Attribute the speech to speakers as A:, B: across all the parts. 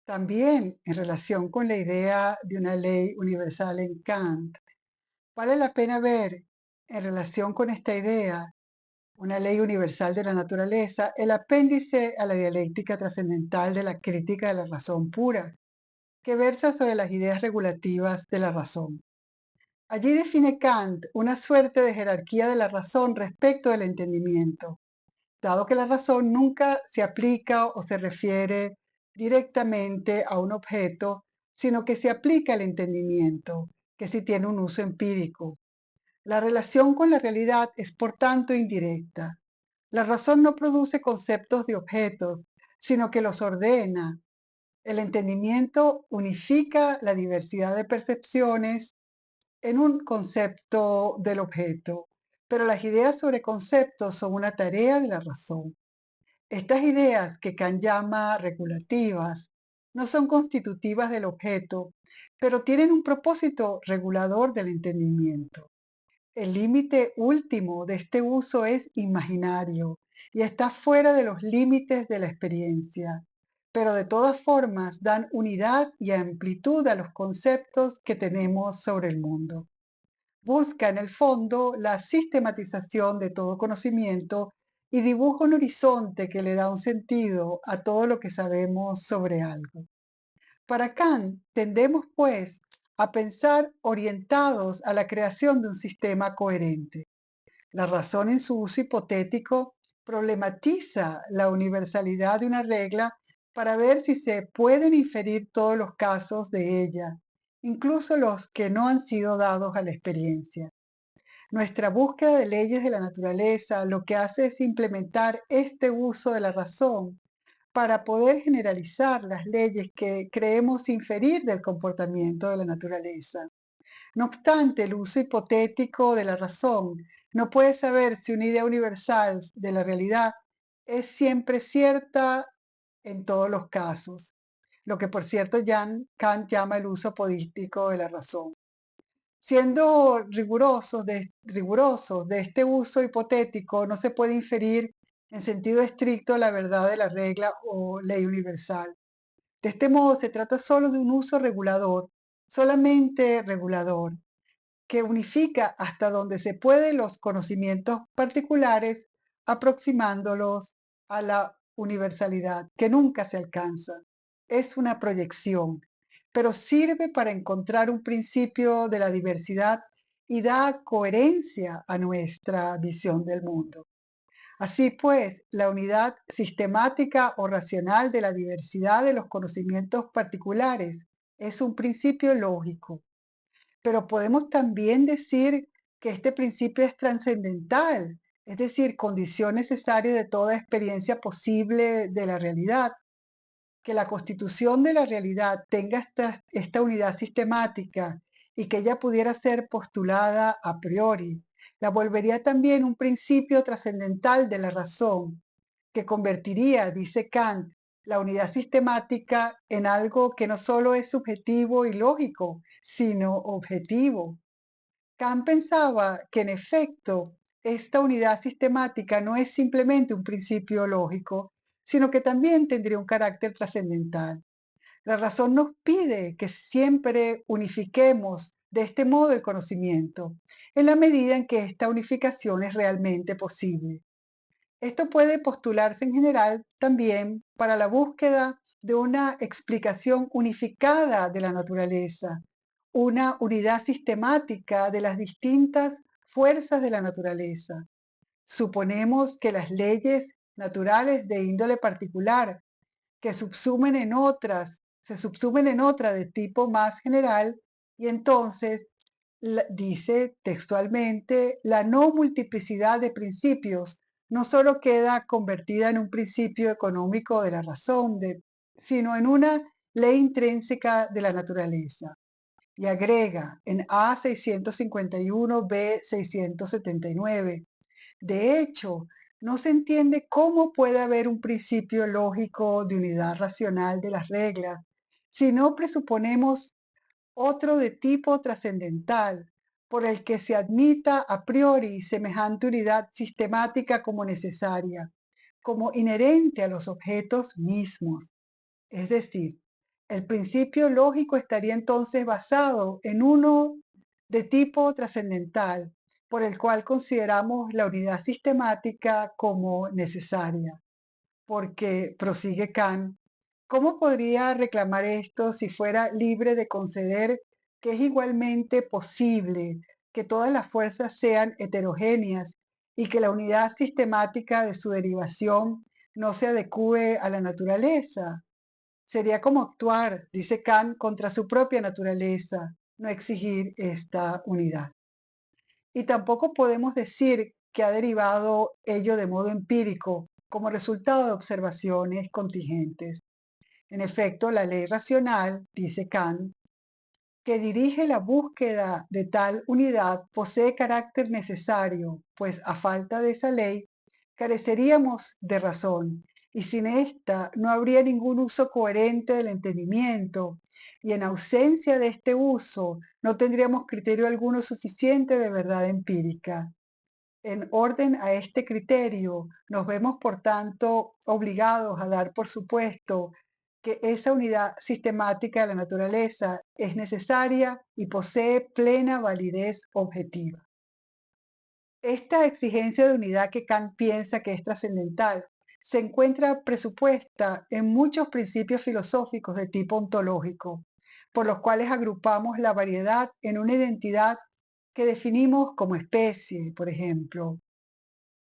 A: También en relación con la idea de una ley universal en Kant, vale la pena ver en relación con esta idea, una ley universal de la naturaleza, el apéndice a la dialéctica trascendental de la crítica de la razón pura, que versa sobre las ideas regulativas de la razón. Allí define Kant una suerte de jerarquía de la razón respecto del entendimiento, dado que la razón nunca se aplica o se refiere directamente a un objeto, sino que se aplica al entendimiento, que sí tiene un uso empírico. La relación con la realidad es por tanto indirecta. La razón no produce conceptos de objetos, sino que los ordena. El entendimiento unifica la diversidad de percepciones en un concepto del objeto, pero las ideas sobre conceptos son una tarea de la razón. Estas ideas que Kant llama regulativas no son constitutivas del objeto, pero tienen un propósito regulador del entendimiento. El límite último de este uso es imaginario y está fuera de los límites de la experiencia, pero de todas formas dan unidad y amplitud a los conceptos que tenemos sobre el mundo. Busca en el fondo la sistematización de todo conocimiento y dibuja un horizonte que le da un sentido a todo lo que sabemos sobre algo. Para Kant, tendemos pues a pensar orientados a la creación de un sistema coherente. La razón en su uso hipotético problematiza la universalidad de una regla para ver si se pueden inferir todos los casos de ella, incluso los que no han sido dados a la experiencia. Nuestra búsqueda de leyes de la naturaleza lo que hace es implementar este uso de la razón para poder generalizar las leyes que creemos inferir del comportamiento de la naturaleza. No obstante, el uso hipotético de la razón no puede saber si una idea universal de la realidad es siempre cierta en todos los casos, lo que por cierto Kant llama el uso apodístico de la razón. Siendo rigurosos de este uso hipotético, no se puede inferir en sentido estricto la verdad de la regla o ley universal. De este modo, se trata solo de un uso regulador, solamente regulador, que unifica hasta donde se puede los conocimientos particulares, aproximándolos a la universalidad, que nunca se alcanza. Es una proyección, pero sirve para encontrar un principio de la diversidad y da coherencia a nuestra visión del mundo. Así pues, la unidad sistemática o racional de la diversidad de los conocimientos particulares es un principio lógico, pero podemos también decir que este principio es trascendental, es decir, condición necesaria de toda experiencia posible de la realidad. Que la constitución de la realidad tenga esta unidad sistemática y que ella pudiera ser postulada a priori, la volvería también un principio trascendental de la razón, que convertiría, dice Kant, la unidad sistemática en algo que no solo es subjetivo y lógico, sino objetivo. Kant pensaba que en efecto esta unidad sistemática no es simplemente un principio lógico, sino que también tendría un carácter trascendental. La razón nos pide que siempre unifiquemos de este modo el conocimiento, en la medida en que esta unificación es realmente posible. Esto puede postularse en general también para la búsqueda de una explicación unificada de la naturaleza, una unidad sistemática de las distintas fuerzas de la naturaleza. Suponemos que las leyes naturales de índole particular que subsumen en otras, se subsumen en otra de tipo más general y entonces dice textualmente, la no multiplicidad de principios no solo queda convertida en un principio económico de la razón, sino en una ley intrínseca de la naturaleza. Y agrega en A651, B679, de hecho, no se entiende cómo puede haber un principio lógico de unidad racional de las reglas si no presuponemos otro de tipo trascendental, por el que se admita a priori semejante unidad sistemática como necesaria, como inherente a los objetos mismos. Es decir, El principio lógico estaría entonces basado en uno de tipo trascendental, por el cual consideramos la unidad sistemática como necesaria. Porque, prosigue Kant, ¿cómo podría reclamar esto si fuera libre de conceder que es igualmente posible que todas las fuerzas sean heterogéneas y que la unidad sistemática de su derivación no se adecue a la naturaleza? Sería como actuar, dice Kant, contra su propia naturaleza, no exigir esta unidad. Y tampoco podemos decir que ha derivado ello de modo empírico, como resultado de observaciones contingentes. En efecto, la ley racional, dice Kant, que dirige la búsqueda de tal unidad posee carácter necesario, pues a falta de esa ley careceríamos de razón y sin esta no habría ningún uso coherente del entendimiento y en ausencia de este uso no tendríamos criterio alguno suficiente de verdad empírica. En orden a este criterio, nos vemos, por tanto, obligados a dar por supuesto que esa unidad sistemática de la naturaleza es necesaria y posee plena validez objetiva. Esta exigencia de unidad que Kant piensa que es trascendental se encuentra presupuesta en muchos principios filosóficos de tipo ontológico, por los cuales agrupamos la variedad en una identidad que definimos como especie, por ejemplo,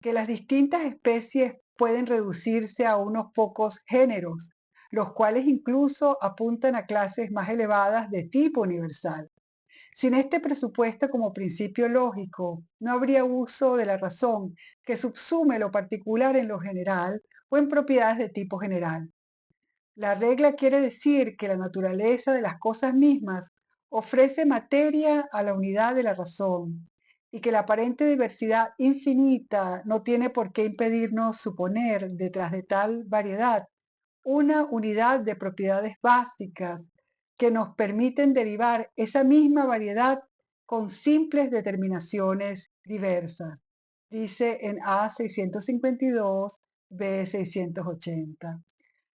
A: que las distintas especies pueden reducirse a unos pocos géneros, los cuales incluso apuntan a clases más elevadas de tipo universal. Sin este presupuesto como principio lógico, no habría uso de la razón que subsume lo particular en lo general o en propiedades de tipo general. La regla quiere decir que la naturaleza de las cosas mismas ofrece materia a la unidad de la razón y que la aparente diversidad infinita no tiene por qué impedirnos suponer detrás de tal variedad una unidad de propiedades básicas que nos permiten derivar esa misma variedad con simples determinaciones diversas. Dice en A652, B680.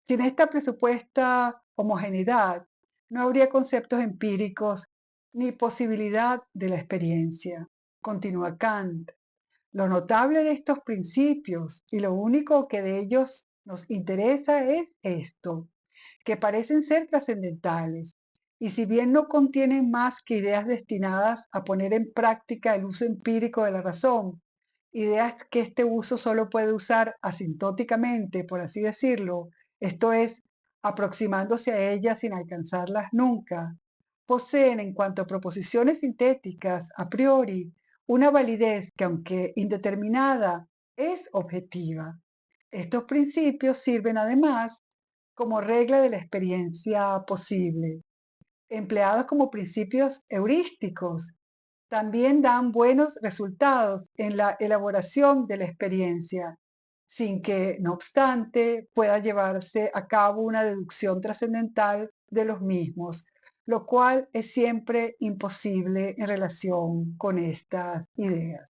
A: Sin esta presupuesta homogeneidad, no habría conceptos empíricos ni posibilidad de la experiencia. Continúa Kant. Lo notable de estos principios y lo único que de ellos nos interesa es esto, que parecen ser trascendentales, y si bien no contienen más que ideas destinadas a poner en práctica el uso empírico de la razón, ideas que este uso solo puede usar asintóticamente, por así decirlo, esto es, aproximándose a ellas sin alcanzarlas nunca, poseen en cuanto a proposiciones sintéticas a priori una validez que, aunque indeterminada, es objetiva. Estos principios sirven además como regla de la experiencia posible. Empleados como principios heurísticos, también dan buenos resultados en la elaboración de la experiencia, sin que, no obstante, pueda llevarse a cabo una deducción trascendental de los mismos, lo cual es siempre imposible en relación con estas ideas.